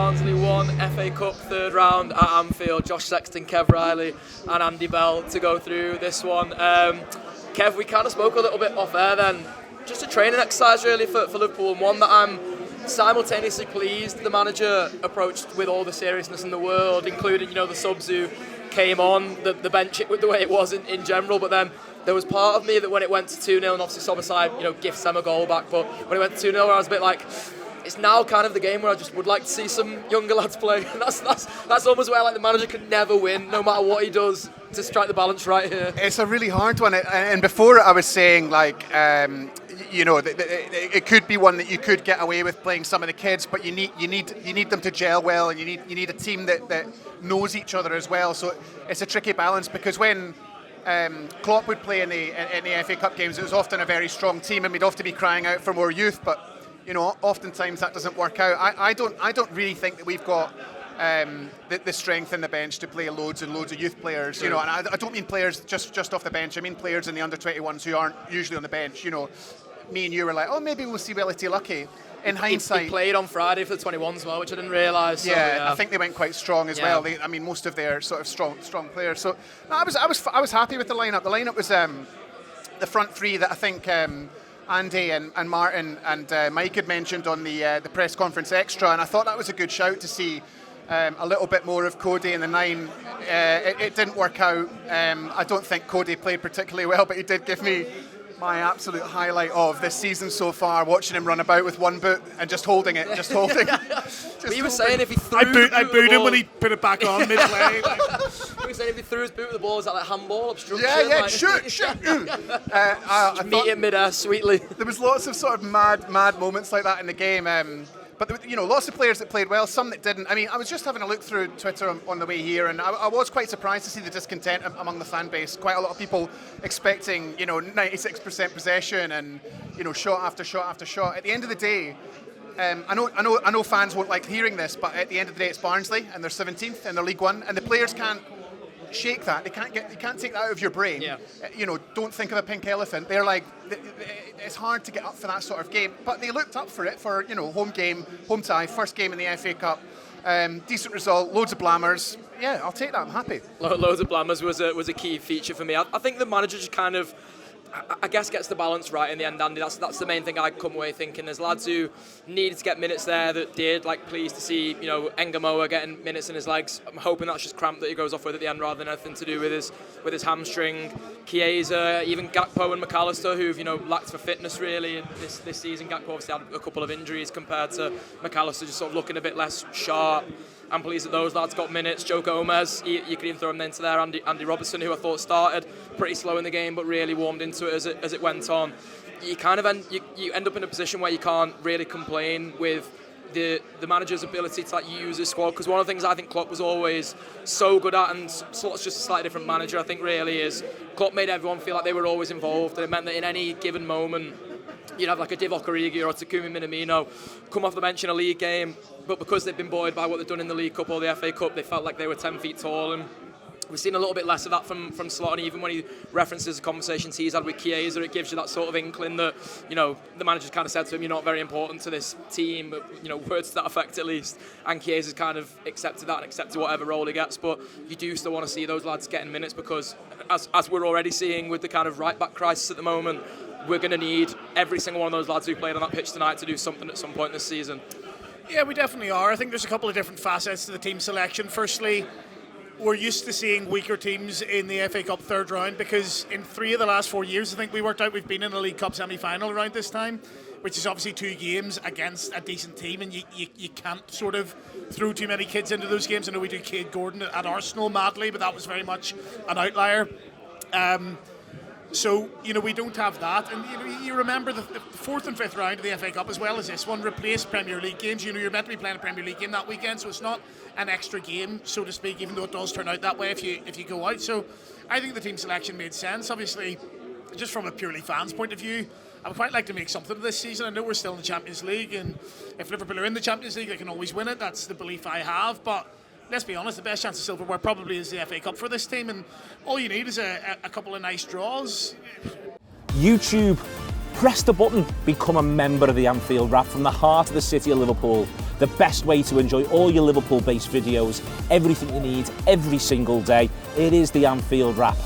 Barnsley 1, FA Cup third round at Anfield. Josh Sexton, Kev Riley and Andy Bell to go through this one. Kev, we kind of spoke a little bit off air then. Just a training exercise really for Liverpool, and one that I'm simultaneously pleased the manager approached with all the seriousness in the world, including, the subs who came on, the bench with the way it was in general, but then there was part of me that when it went to 2-0, and obviously Szoboszlai, gifts them a goal back, but when it went to 2-0, I was a bit like, it's now kind of the game where I just would like to see some younger lads play. And that's almost where the manager can never win, no matter what he does, to strike the balance right here. It's a really hard one, and before I was saying it could be one that you could get away with playing some of the kids, but you need them to gel well, and you need a team that knows each other as well. So it's a tricky balance, because when Klopp would play in the FA Cup games, it was often a very strong team, and we'd often be crying out for more youth, but oftentimes that doesn't work out. I don't really think that we've got the strength in the bench to play loads and loads of youth players. And I don't mean players just off the bench. I mean players in the under-21s who aren't usually on the bench. Me and you were like, oh, maybe we'll see Welity Lucky. In hindsight, he played on Friday for the 21s as well, which I didn't realise. So, I think they went quite strong as well. Most of their sort of strong players. So no, I was happy with the lineup. The lineup was the front three that I think Andy and Martin and Mike had mentioned on the press conference extra, and I thought that was a good shout to see a little bit more of Cody in the 9. It didn't work out. I don't think Cody played particularly well, but he did give me my absolute highlight of this season so far, watching him run about with one boot and just holding it. He was saying if he threw I booed him when he put it back on mid-play. He was saying if he threw his boot with the ball, was that like handball obstruction? Shoot. I meet him mid-air sweetly. There was lots of sort of mad moments like that in the game. But lots of players that played well, some that didn't. I mean, I was just having a look through Twitter on the way here, and I was quite surprised to see the discontent among the fan base. Quite a lot of people expecting, 96% possession and, shot after shot after shot. At the end of the day, I know fans won't like hearing this, but at the end of the day, it's Barnsley, and they're 17th in their League One, and the players can't shake that. You can't take that out of your brain. Yeah. Don't think of a pink elephant. They're like, it's hard to get up for that sort of game, but they looked up for it for home tie, first game in the FA Cup. Decent result, loads of blammers. Yeah, I'll take that. I'm happy. Loads of blammers was a key feature for me. I think the manager just kind of, I guess, gets the balance right in the end, Andy. That's the main thing I come away thinking. There's lads who needed to get minutes there that did, pleased to see, Engamoa getting minutes in his legs. I'm hoping that's just cramp that he goes off with at the end rather than anything to do with his hamstring. Chiesa, even Gakpo and McAllister, who've, lacked for fitness really in this season. Gakpo obviously had a couple of injuries compared to McAllister, just sort of looking a bit less sharp. I'm pleased that those lads got minutes. Joe Gomez, you could even throw him into there. Andy Robertson, who I thought started pretty slow in the game, but really warmed into it as it went on. You kind of end up in a position where you can't really complain with the manager's ability to use his squad, because one of the things I think Klopp was always so good at, and Slot's just a slightly different manager, I think really is Klopp made everyone feel like they were always involved, and it meant that in any given moment you'd have a Divock Origi or a Takumi Minamino come off the bench in a league game, but because they've been buoyed by what they've done in the League Cup or the FA Cup, they felt like they were 10 feet tall, and we've seen a little bit less of that from Slot, and even when he references the conversations he's had with Chiesa, it gives you that sort of inkling that, the manager's kind of said to him, you're not very important to this team, but, words to that effect at least, and Chiesa's kind of accepted that and accepted whatever role he gets, but you do still want to see those lads getting minutes, because as we're already seeing with the kind of right-back crisis at the moment, we're going to need every single one of those lads who played on that pitch tonight to do something at some point this season. Yeah, we definitely are. I think there's a couple of different facets to the team selection. Firstly, we're used to seeing weaker teams in the FA Cup third round, because in 3 of the last 4 years, I think we worked out, we've been in a League Cup semi-final around this time, which is obviously 2 games against a decent team, and you can't sort of throw too many kids into those games. I know we do Cade Gordon at Arsenal madly, but that was very much an outlier. So, we don't have that. And, you remember the 4th and 5th round of the FA Cup, as well as this one, replaced Premier League games. You're meant to be playing a Premier League game that weekend, so it's not an extra game, so to speak, even though it does turn out that way if you go out. So I think the team selection made sense. Obviously, just from a purely fans point of view, I would quite like to make something of this season. I know we're still in the Champions League, and if Liverpool are in the Champions League, they can always win it. That's the belief I have. But let's be honest, the best chance of silverware probably is the FA Cup for this team, and all you need is a couple of nice draws. YouTube Press the button, become a member of the Anfield Wrap from the heart of the city of Liverpool. The best way to enjoy all your Liverpool-based videos, everything you need, every single day. It is the Anfield Wrap.